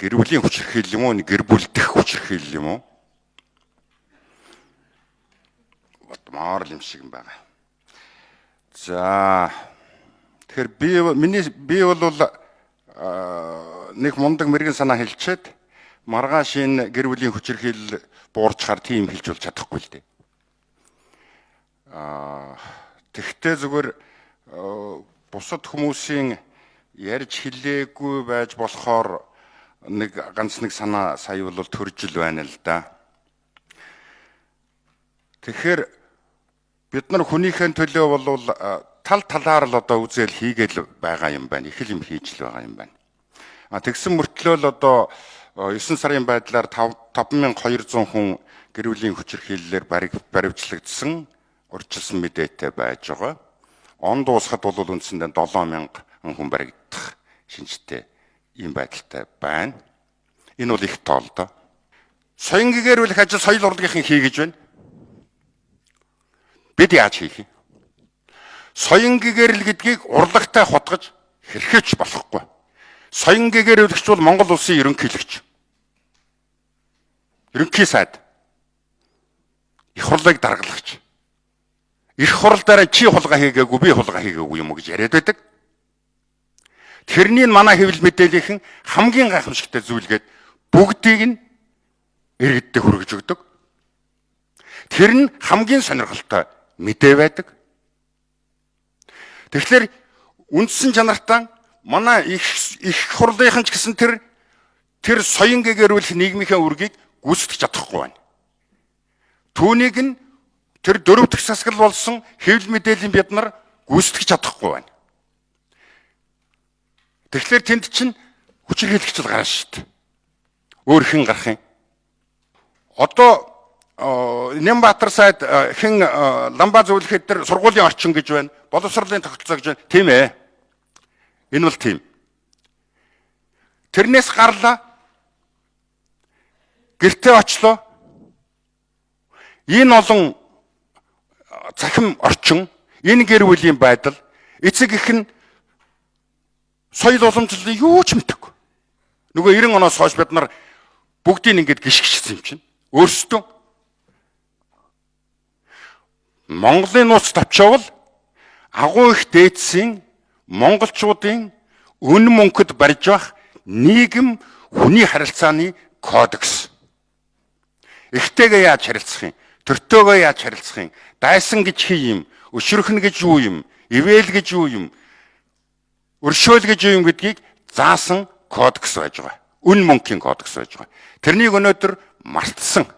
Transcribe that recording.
гэр бүлийн хүчирхийлэл юм уу, гэр бүлдэх хүчирхийлэл юм уу? Бодмоор юм шиг юм байна. За тэгэхээр би бол нэг мундаг мэрэгэн санаа хэлчихэд маргааш энэ гэр бүлийн хүчирхийлэл буурчаар тийм хэлж болж чадахгүй л дээ. Тэгтээ зүгээр бусад хүмүүсийн ярьж хэлээгүй байж болохоор ганц нэг санаа сая бол төрж ил байна л да. Тэгэхээр бид нар хүнийхээ төлөө бол тал талаар л одоо үзэл хийгээл байгаа юм байна. Их л юм хийж л байгаа юм байна. Тэгсэн мөртлөө л одоо 9 сарын байдлаар 5200 хүн гэр бүлийн хүчирхийллээр баривчлагдсан, урьдчилсан мэдээтэй байж байгаа. Он дуусахад бол үндсэндээ 7000 хүн баригдах шинжтэй ийм байдалтай байна. Энэ бол их тоол доо. Соён гэгэрүүлэх ажил соёл урлагийнхан хийгэж байна. Бид яаж хийх юм? Соён гэгэрэл гэдгийг урлагтай хотгож хэрхээч болохгүй. Соён гэгэрүүлэгч бол Монгол улсын ерөнхийлөгч. Ерөнхий сайд. Их хурлыг даргалагч. Их хурл дараа чи хулгай хийгээгүй, би хулгай хийгээгүй юм уу гэж яриад байдаг. Тэрнийг манай хэвлэл мэдээллийнхэн хамгийн гайхамшигтай зүйлгээд бүгдийг нь иргэддээ хүргэж өгдөг. Тэр нь хамгийн сонирхолтой мэдээ байдаг. Тэгэхээр үндсэн чанартаа манай их хурлынхан ч гэсэн тэр соён гэгэрүүлэх нийгмийнхээ үргийг гүйцэтгэж чадахгүй байна. Түүнийг нь тэр 4 дахь засаглал болсон хэвлэл мэдээллийн бид нар гүйцэтгэж чадахгүй байна. Тэгэхээр тэнд чинь хүчирхийлэгч л гарна шүү дээ. Өөр хэн гарах юм? Одоо Нямбатар сайд хэн ламба зөвлөхөд тэр сургуулийн орчин гэж байна. Боловсролын тогтолцоо гэж байна. Тийм ээ. Энэ бол тийм. Тэрнээс гарлаа. Гэртээ очлоо. Энэ олон цахим орчин, энэ гэр бүлийн байдал, эцэг их нь соёл уламжлалын юу ч мэдээгүй. Нөгөө 90 оноос хойш бид нар бүгдийг ингэж гიშгчсэн юм чинь. Өөрсдөө Монголын нууц тавчаавал агуу их дээдсийн монголчуудын өн мөнхөд барьж байх нийгэм хүний харилцааны кодекс. Эхтэйгээ яаж харилцах юм? Төртөөгөө яаж харилцах юм? Дайсан гэж хий юм? Өшрөхнө гэж юу юм? Ивэл гэж юу юм? Өршөөл гэж юу юм гэдгийг заасан кодекс байж байгаа. Өн мөнхийн кодекс байж байгаа. Тэрнийг өнөөдөр мартсан.